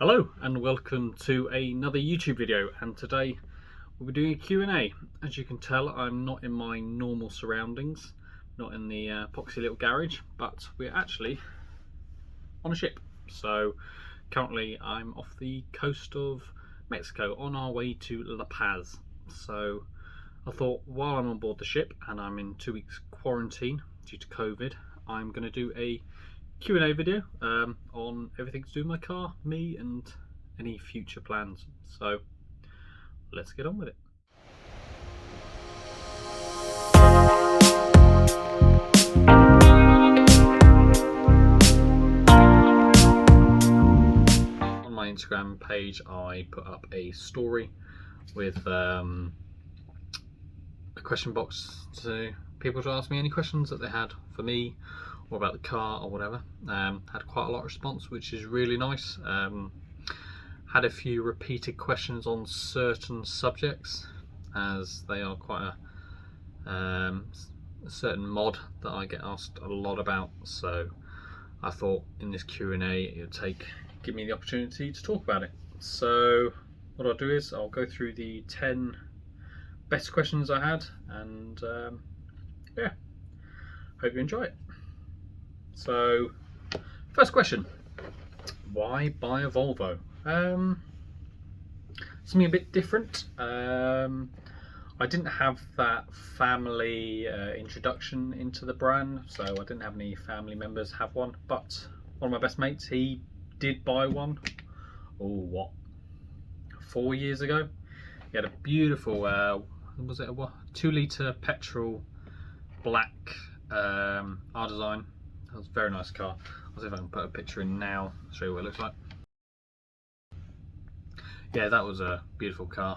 Hello and welcome to another YouTube video, and today we'll be doing a Q&A. As you can tell, I'm not in my normal surroundings, not in the poxy little garage, but we're actually on a ship. So currently I'm off the coast of Mexico on our way to La Paz. So I thought while I'm on board the ship and I'm in 2 weeks quarantine due to COVID, I'm going to do a Q&A video on everything to do with my car, me, and any future plans. So let's get on with it. On my Instagram page I put up a story with a question box to people to ask me any questions that they had for me or about the car or whatever. Had quite a lot of response, which is really nice. Had a few repeated questions on certain subjects, as they are quite a certain mod that I get asked a lot about. So I thought in this Q&A it would give me the opportunity to talk about it. So what I'll do is I'll go through the 10 best questions I had, and yeah, hope you enjoy it. So first question, why buy a Volvo? Something a bit different. I didn't have that family introduction into the brand, so I didn't have any family members have one, but one of my best mates, he did buy one, 4 years ago. He had a beautiful, was it a 2-litre petrol black R design. That was a very nice car. I'll see if I can put a picture in now, show you what it looks like. Yeah, that was a beautiful car.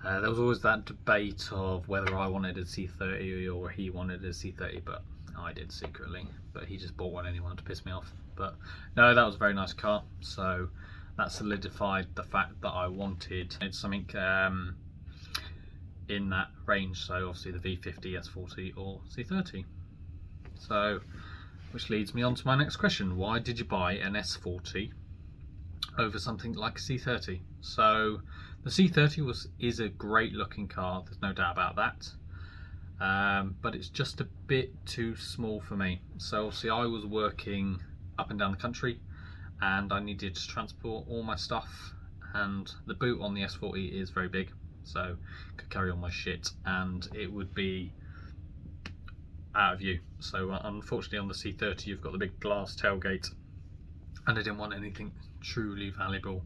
There was always that debate of whether I wanted a C30 or he wanted a C30, but I did secretly. But he just bought one and he wanted to piss me off. But no, that was a very nice car. So that solidified the fact that I wanted something in that range. So obviously the V50, S40 or C30. So, which leads me on to my next question. Why did you buy an S40 over something like a C30? So the C30 is a great looking car, there's no doubt about that, but it's just a bit too small for me. So obviously I was working up and down the country and I needed to transport all my stuff, and the boot on the S40 is very big, so I could carry all my shit and it would be out of view. So unfortunately on the C30 you've got the big glass tailgate, and I didn't want anything truly valuable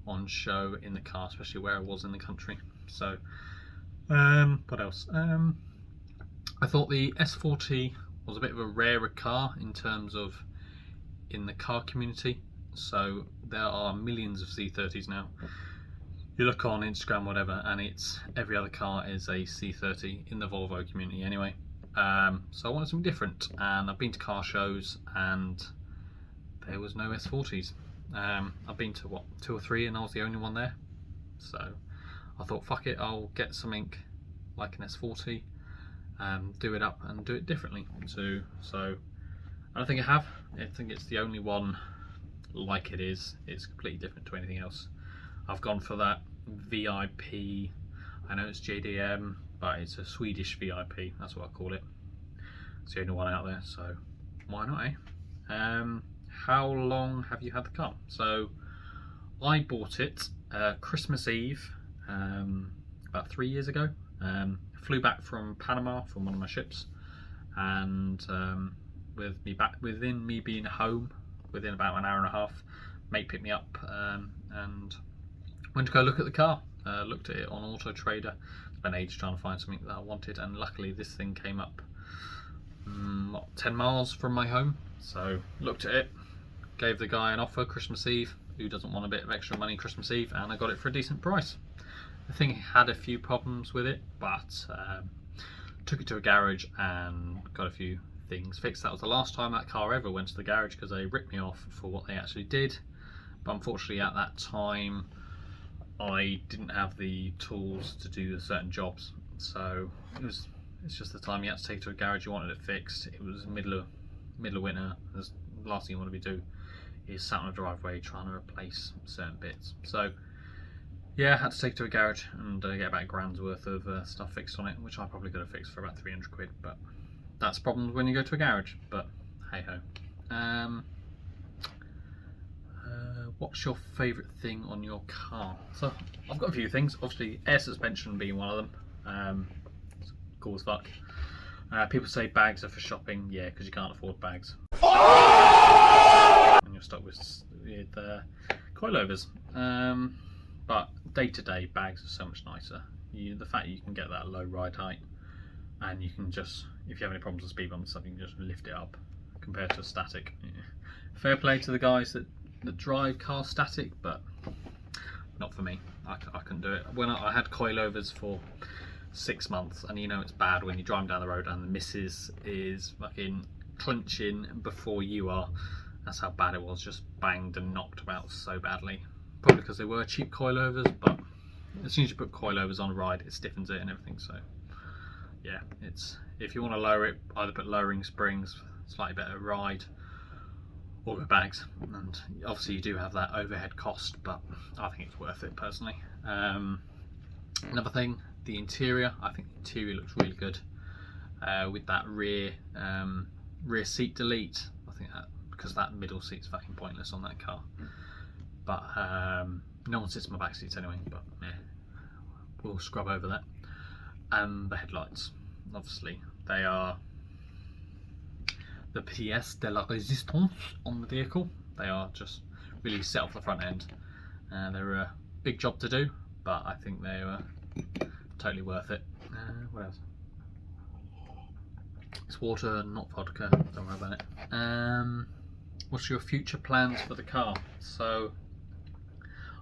on show in the car, especially where I was in the country. So what else? I thought the S40 was a bit of a rarer car in terms of in the car community. So there are millions of C30s now. You look on Instagram, whatever, and it's every other car is a C30 in the Volvo community anyway. So I wanted something different, and I've been to car shows and there was no S40s. I've been to 2 or 3 and I was the only one there. So I thought, fuck it, I'll get something like an S40, do it up and do it differently too. So I don't think I have. I think it's the only one like it is. It's completely different to anything else. I've gone for that VIP. I know it's JDM, but it's a Swedish VIP. That's what I call it. It's the only one out there, so why not, eh? How long have you had the car? So I bought it Christmas Eve about 3 years ago. Flew back from Panama from one of my ships, and within me being home, within about an hour and a half, mate picked me up and went to go look at the car. Looked at it on Auto Trader. Spent ages trying to find something that I wanted, and luckily this thing came up 10 miles from my home. So looked at it, gave the guy an offer Christmas Eve. Who doesn't want a bit of extra money Christmas Eve? And I got it for a decent price. The thing had a few problems with it, but took it to a garage and got a few things fixed. That was the last time that car ever went to the garage, because they ripped me off for what they actually did. But unfortunately at that time I didn't have the tools to do certain jobs, so it's just the time you had to take it to a garage. You wanted it fixed. It was middle of winter. That's the last thing you want to be doing is sat on a driveway trying to replace certain bits. So yeah, I had to take it to a garage and get about £1,000's worth of stuff fixed on it, which I probably could have fixed for about 300 quid, but that's problems when you go to a garage, but hey ho. What's your favourite thing on your car? So I've got a few things, obviously air suspension being one of them. It's cool as fuck. People say bags are for shopping, yeah, because you can't afford bags. And you're stuck with coilovers. But day to day, bags are so much nicer. The fact you can get that low ride height, and you can just, if you have any problems with speed bumps, you can just lift it up compared to static. Yeah. Fair play to the guys that drive cars static, but not for me. I couldn't do it. When I had coilovers for 6 months, and you know it's bad when you're driving down the road and the missus is fucking clenching before you are. That's how bad it was, just banged and knocked about so badly. Probably because they were cheap coilovers, but as soon as you put coilovers on a ride, it stiffens it and everything. So yeah, it's, if you want to lower it, either put lowering springs, slightly better ride, or go bags. And obviously you do have that overhead cost, but I think it's worth it personally. Another thing, the interior. I think the interior looks really good with that rear seat delete. I think that, because that middle seat's fucking pointless on that car. But no one sits in my back seats anyway, but yeah, we'll scrub over that. And the headlights, obviously they are the pièce de la résistance on the vehicle. They are just really set off the front end. They're a big job to do, but I think they were totally worth it. What else? It's water, not vodka, don't worry about it. What's your future plans for the car? So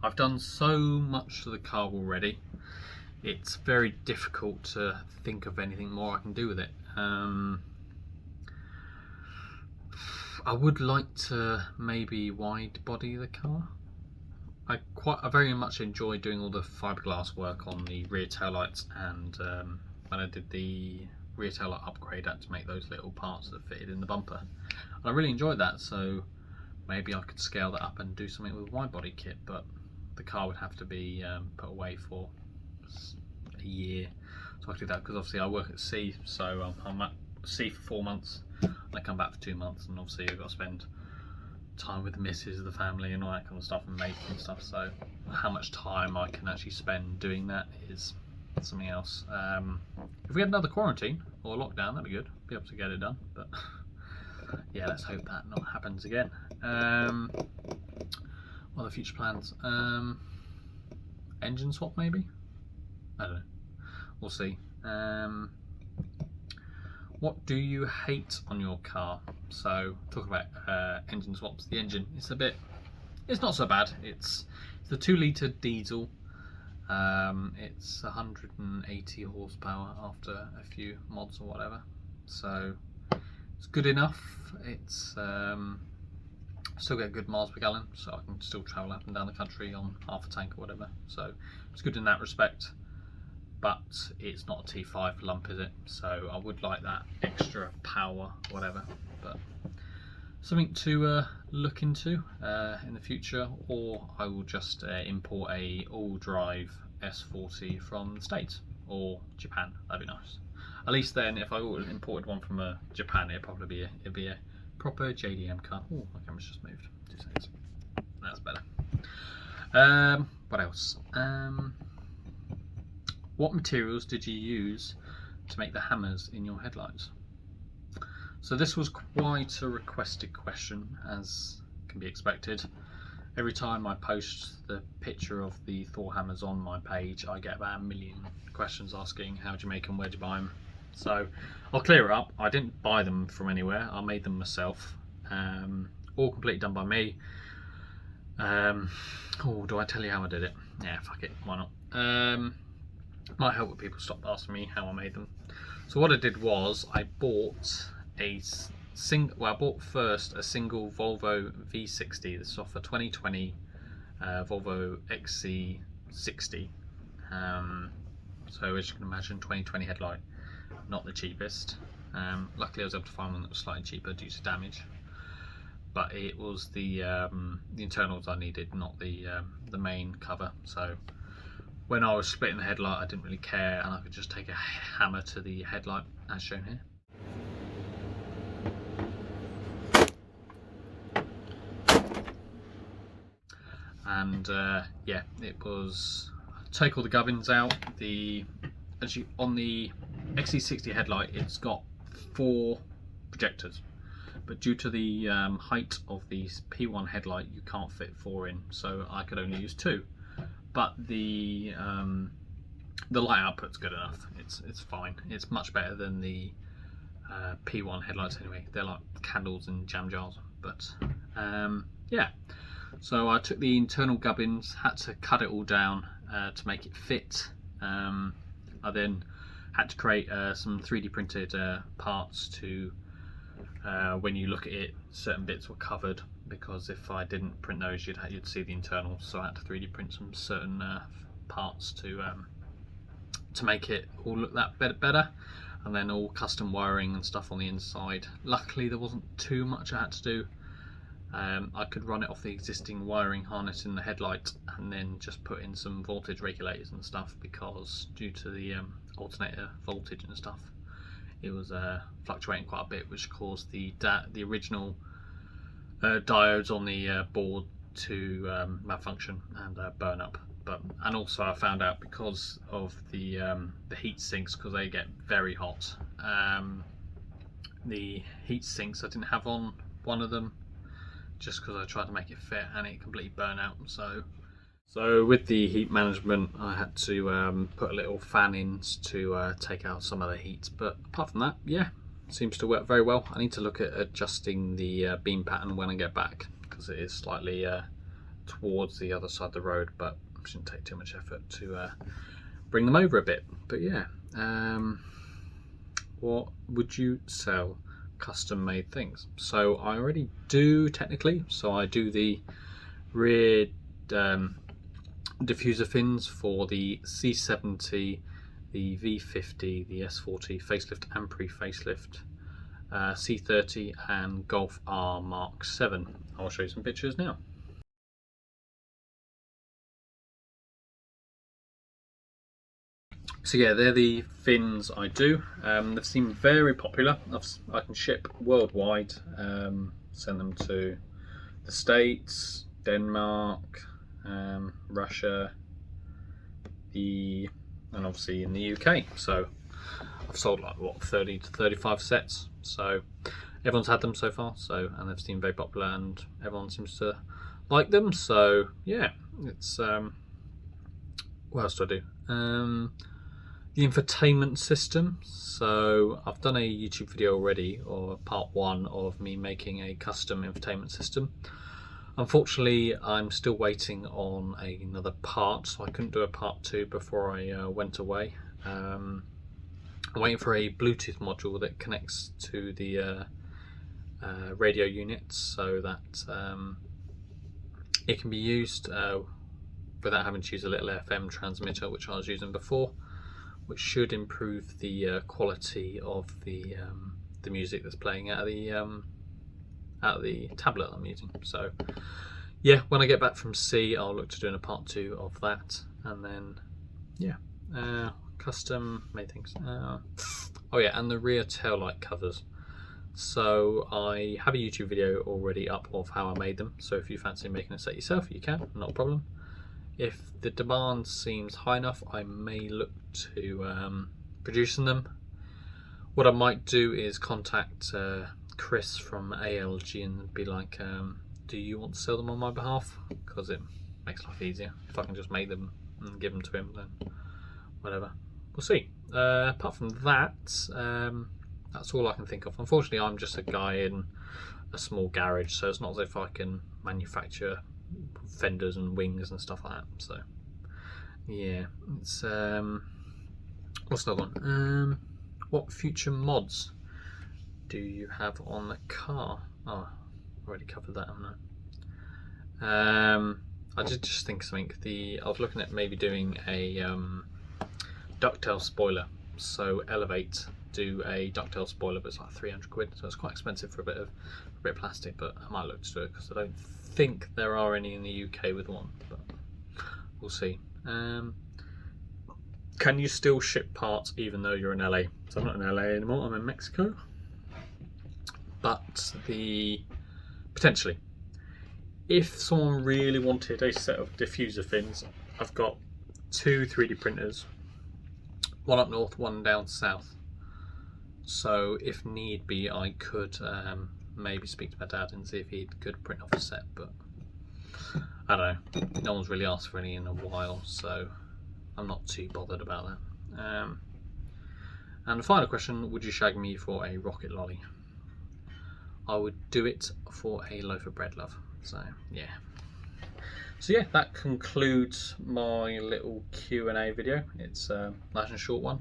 I've done so much to the car already, it's very difficult to think of anything more I can do with it. I would like to maybe wide body the car. I very much enjoy doing all the fiberglass work on the rear taillights, and when I did the rear taillight upgrade, I had to make those little parts that fitted in the bumper. And I really enjoyed that, so maybe I could scale that up and do something with a wide body kit, but the car would have to be put away for a year. So I could do that, because obviously I work at sea, so I'm at sea for 4 months, and I come back for 2 months, and obviously I've got to spend time with the missus, the family and all that kind of stuff, and making stuff. So how much time I can actually spend doing that is something else. If we had another quarantine or lockdown, that'd be good, be able to get it done, but yeah, let's hope that not happens again. What are the future plans? Engine swap maybe? I don't know, we'll see. What do you hate on your car? So talk about engine swaps. The engine, it's not so bad. It's the 2-litre diesel. It's 180 horsepower after a few mods or whatever, so it's good enough. It's still get good miles per gallon, so I can still travel up and down the country on half a tank or whatever, so it's good in that respect. But it's not a T5 lump, is it? So I would like that extra power, whatever. But something to look into in the future, or I will just import a all-drive S40 from the States or Japan. That'd be nice. At least then, if I imported one from Japan, it'd probably be a proper JDM car. Oh, my camera's just moved. 2 seconds. That's better. What else? What materials did you use to make the hammers in your headlights? So this was quite a requested question, as can be expected. Every time I post the picture of the Thor hammers on my page, I get about 1 million questions asking how do you make them, where do you buy them. So I'll clear it up. I didn't buy them from anywhere, I made them myself. All completely done by me. Oh, do I tell you how I did it? Yeah, fuck it, why not? Might help with people stop asking me how I made them. So what I did was I bought I bought first a single Volvo V60. This is off a 2020 Volvo XC60. So as you can imagine, 2020 headlight, not the cheapest. Luckily I was able to find one that was slightly cheaper due to damage. but it was the internals I needed, not the main cover. So when I was splitting the headlight, I didn't really care, and I could just take a hammer to the headlight as shown here. And yeah, it was take all the gubbins out. On the XC60 headlight, it's got 4 projectors, but due to the height of the P1 headlight, you can't fit 4 in, so I could only use 2. But the light output's good enough. It's fine. It's much better than the P1 headlights anyway. They're like candles and jam jars. But yeah. So I took the internal gubbins, had to cut it all down to make it fit. I then had to create some 3D printed parts to, when you look at it, certain bits were covered, because if I didn't print those, you'd see the internals. So I had to 3D print some certain parts to make it all look that bit better, and then all custom wiring and stuff on the inside. Luckily, there wasn't too much I had to do. I could run it off the existing wiring harness in the headlight and then just put in some voltage regulators and stuff, because due to the alternator voltage and stuff, it was fluctuating quite a bit, which caused the original diodes on the board to malfunction and burn up. And also I found out, because of the heat sinks, because they get very hot, the heat sinks I didn't have on one of them, just because I tried to make it fit, and it completely burned out. So with the heat management, I had to put a little fan in to take out some of the heat. But apart from that, yeah, seems to work very well. I need to look at adjusting the beam pattern when I get back, because it is slightly towards the other side of the road, but it shouldn't take too much effort to bring them over a bit. But yeah, what would you sell? Custom made things. So I already do, technically. So I do the rear diffuser fins for the C70, the V50, the S40 facelift and pre-facelift, C30 and Golf R Mark 7. I'll show you some pictures now. So yeah, they're the fins I do. They've seemed very popular. I can ship worldwide, send them to the States, Denmark, Russia, and obviously in the UK. So I've sold like what, 30 to 35 sets. So everyone's had them so far. And they've seemed very popular, and everyone seems to like them. So yeah, it's what else do I do? The infotainment system. So I've done a YouTube video already, or part 1 of me making a custom infotainment system. Unfortunately, I'm still waiting on another part, so I couldn't do a part 2 before I went away. I'm waiting for a Bluetooth module that connects to the radio unit, so that it can be used without having to use a little FM transmitter, which I was using before, which should improve the quality of the music that's playing out of the tablet I'm using. So yeah, when I get back from sea, I'll look to doing a part 2 of that, and then yeah, custom made things. Oh yeah, and the rear tail light covers. So I have a YouTube video already up of how I made them. So if you fancy making a set yourself, you can, not a problem. If the demand seems high enough, I may look to producing them. What I might do is contact Chris from ALG and be like, do you want to sell them on my behalf? Because it makes life easier. If I can just make them and give them to him, then whatever. We'll see. Apart from that, that's all I can think of. Unfortunately, I'm just a guy in a small garage, so it's not as if I can manufacture fenders and wings and stuff like that. So yeah, it's what's another one? What future mods do you have on the car? Oh, already covered that, haven't I? I did just think something. I was looking at maybe doing a ducktail spoiler, so elevate do a ducktail spoiler, but it's like 300 quid, so it's quite expensive for a bit of plastic. But I might look to do it because I don't think there are any in the UK with one, but we'll see. Can you still ship parts even though you're in LA? So I'm not in LA anymore, I'm in Mexico. But potentially, if someone really wanted a set of diffuser fins, I've got 2 3D printers, one up north, one down south. So if need be, I could maybe speak to my dad and see if he could print off a set, but I don't know. No one's really asked for any in a while, so I'm not too bothered about that. And the final question, would you shag me for a rocket lolly? I would do it for a loaf of bread, love. So yeah. So yeah, that concludes my little Q&A video. It's a nice and short one.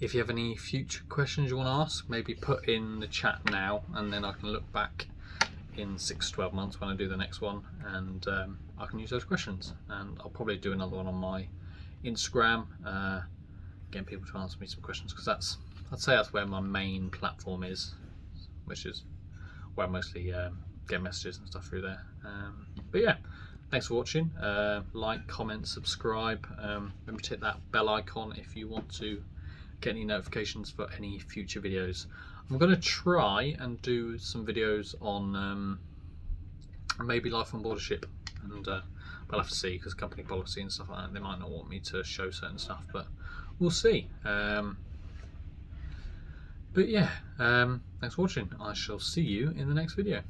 If you have any future questions you want to ask, maybe put in the chat now, and then I can look back in 6 to 12 months when I do the next one, and I can use those questions. And I'll probably do another one on my Instagram, getting people to answer me some questions, because I'd say that's where my main platform is, which is where I mostly get messages and stuff through there. But yeah, thanks for watching. Like, comment, subscribe. Remember to hit that bell icon if you want to get any notifications for any future videos. I'm going to try and do some videos on maybe life on board a ship, and we'll have to see, because company policy and stuff like that, they might not want me to show certain stuff, but we'll see. But yeah, thanks for watching. I shall see you in the next video.